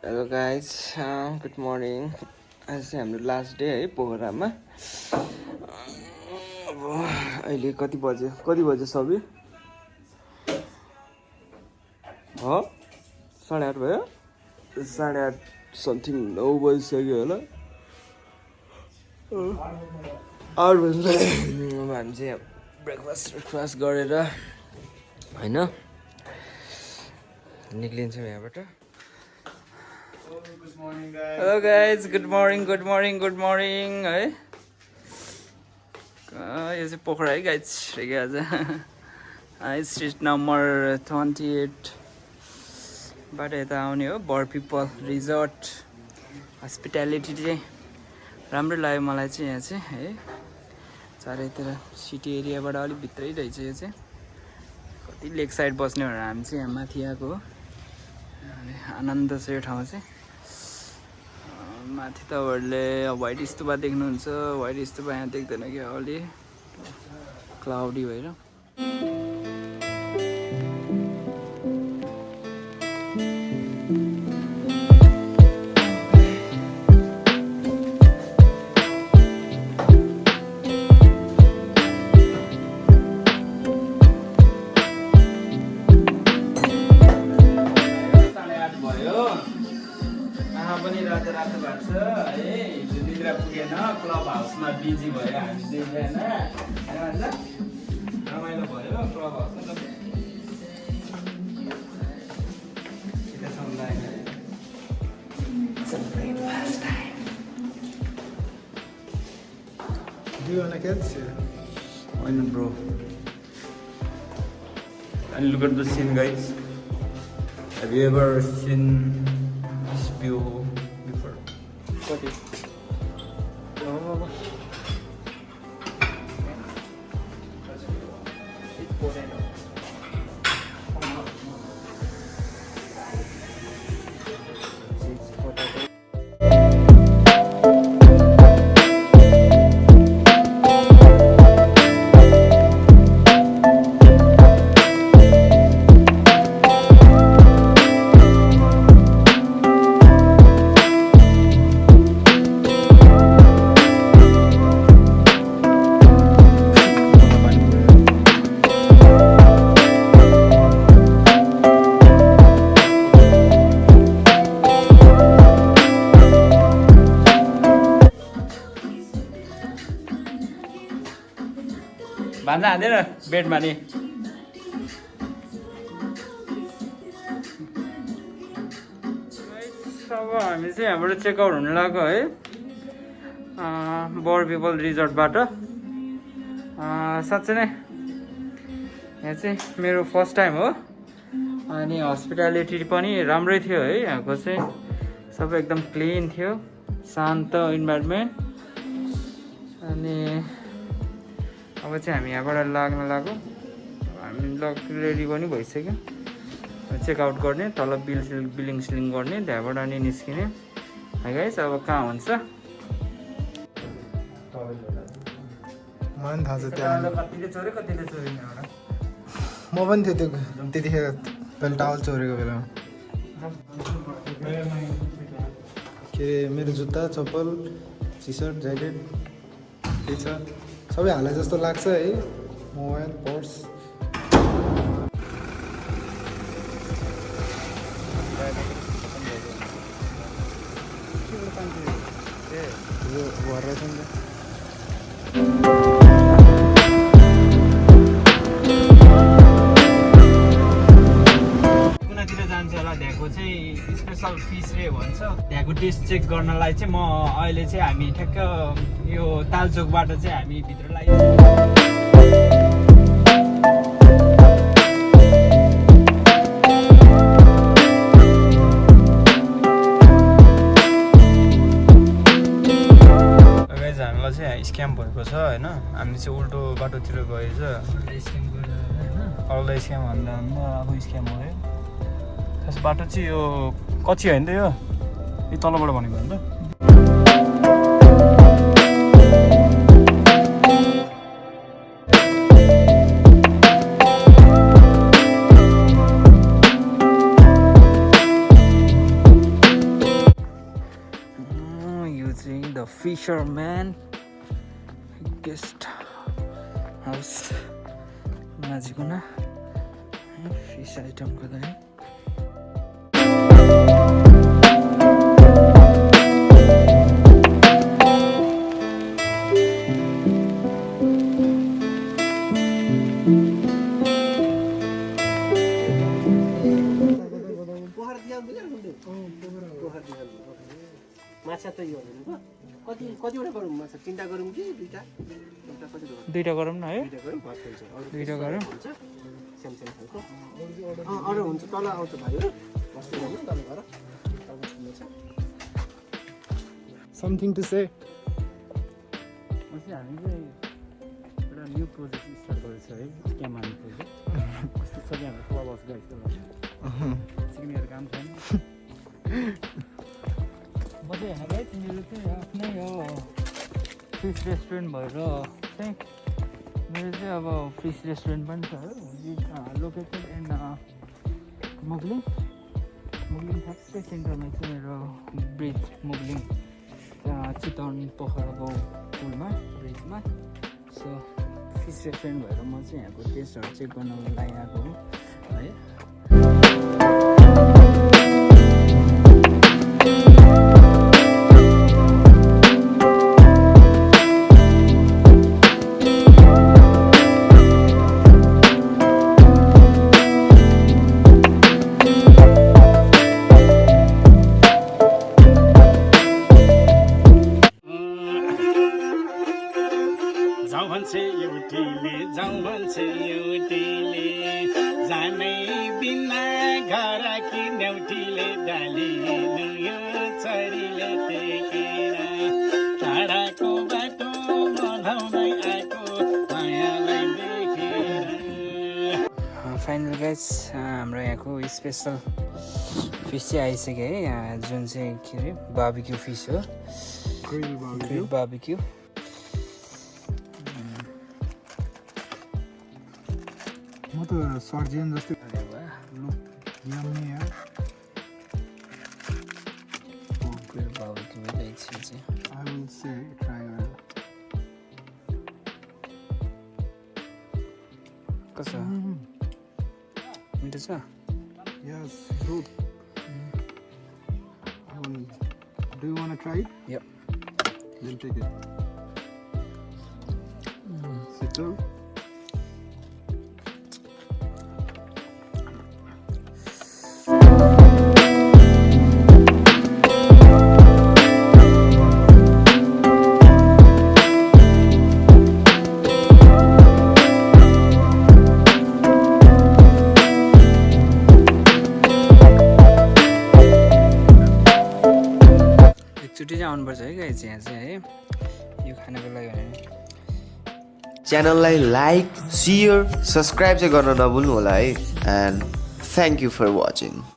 Hello guys good morning. आज चाहिँ हाम्रो लास्ट डे है पोखरामा। अब अहिले कति बज्यो सबै हो 8:30 भयो। 8:30 समथिङ 9 बजिसक्यो होला। 8 बजी अब हामी चाहिँ ब्रेकफास्ट गरेर होइन निक्लिन्छौँ यहाँबाट। हेलो गाइज गुड मर्निङ है। यो चाहिँ पोखरा है गाइज आज स्ट्रिट नम्बर 28 बाट यता आउने हो। बर पिपल रिजोर्ट हस्पिटालिटी चाहिँ राम्रो लाग्यो मलाई चाहिँ। यहाँ चाहिँ है चारैतिर सिटी एरियाबाट अलिक भित्रै रहेछ। यो चाहिँ कति लेक साइड बस्ने भनेर हामी चाहिँ यहाँ माथि आएको हो। आनन्द छ यो ठाउँ चाहिँ। माथि तपाईँहरूले व्हाइट स्तूपा देख्नुहुन्छ। व्हाइट स्तूपा यहाँ देख्दैन कि अलि क्लाउडी भएर। रातो भएको छ है। हिजो निद्रा पुगेन, क्लब हाउसमा बिजी भयो हामी दुईजना। रमाइलो भयो क्लब हाउसमा। Do you wanna catch? Why not, bro? And look at the scene, guys. Have you ever seen this view before? What is? No. It's potato. It's potato. भान्जा हान्दैन बेडमा नि। अब हामी चाहिँ यहाँबाट चेकआउट हुन लाग्यो है बर पिपल रिजोर्टबाट। साँच्चै नै यहाँ चाहिँ मेरो फर्स्ट टाइम हो। अनि हस्पिटालिटी पनि राम्रै थियो है। यहाँको चाहिँ सबै एकदम क्लिन थियो, शान्त इन्भाइरोमेन्ट। अनि अब चाहिँ हामी यहाँबाट लाग्न लाग्यो। हामी रेडी पनि भइसक्यो। चेकआउट गर्ने, तल बिलिङ सिलिङ गर्ने, त्यहाँबाट अनि निस्किने है गाइस। अब कहाँ हुन्छ मलाई थाहा छ त्यहाँ कतिले चोर्यो कतिले चोरेन। म पनि थियो त्यतिखेर पहिला टावल चोरेको बेलामा। के अरे मेरो जुत्ता चप्पल टी सर्ट ज्याकेट के छ सबै हाले जस्तो लाग्छ है। मोबाइल पर्स घर रहेछ नि त। कुनातिर जान्छ होला त्यहाँको चाहिँ स्पेसल फिस रे भन्छ। त्यहाँको टेस्ट चेक गर्नलाई चाहिँ म अहिले चाहिँ हामी ठ्याक्क यो तालचोकबाट चाहिँ हामी भित्र लाग्यो। हामीलाई चाहिँ स्क्याम भएको छ होइन। हामी चाहिँ उल्टो बाटोतिर गएछ। अरूलाई स्क्याम भन्दा अब स्क्याम भयो। खास बाटो चाहिँ यो कच्ची होइन त यो तलबाट भनेको होइन त। द फिसरम्यान गेस्ट हाउस माझिकुना फिस आइटमको लागि माछा त यो कतिवटा गरौँ माछा तीनटा गरौँ कि दुईटा दुईटा गरौँ न है दुईटा गरौँ बस हुन्छ दुईटा गरौँ हुन्छ सानो खालको अरू हुन्छ तल आउँछ भाइहरू बस्नु गर्नु तल घर समथिङ टु से चाहिँ हामी चाहिँ एउटा न्यू प्रोजेक्ट स्टार्ट गरेको छ है क्यामान प्रोजेक्ट कस्तो छ कि हाम्रो क्लब हाउस गएको सिक्नेहरू काम छैन बजे हेर तिमीहरू चाहिँ आफ्नै हो फिस रेस्टुरेन्ट भएर चाहिँ मेरो चाहिँ अब फिस रेस्टुरेन्ट पनि छ हो लोकेटेड इन मुगलिङ ठ्याक्कै सेन्टरमा चाहिँ मेरो ब्रिज मुगलिङ चितवन पोखराको पुलमा ब्रिजमा सो फिस रेस्टुरेन्ट भएर म चाहिँ यहाँको टेस्टहरू चेक गर्नको लागि आएको हो है जाउँ भन्छे एउटीले जानै बिना घर कि न्यौटीले डाली यो छरीले टेकेर टाढाको बाटो बनाउँदै आएको मायालाई देखेर फाइनल गाइज हाम्रो यहाँको स्पेसल फिस चाहिँ आइसक्यो है जुन चाहिँ के अरे बार्बिक्यू फिस हो ग्रिल बार्बिक्यू म त सर्जियन जस्तै यम्मी यार ग्रिल बार्बिक्यू एकछिन चाहिँ आई विल से ट्राई गरेर कसो मिठो छ यस good Do you want to try it? Yep. Then take it. Sit down. एकचोटि चाहिँ आउनुपर्छ है गाइज यहाँ चाहिँ है यो खानको लागि भने च्यानललाई लाइक सेयर सब्सक्राइब चाहिँ गर्न नभुल्नु होला है and thank you for watching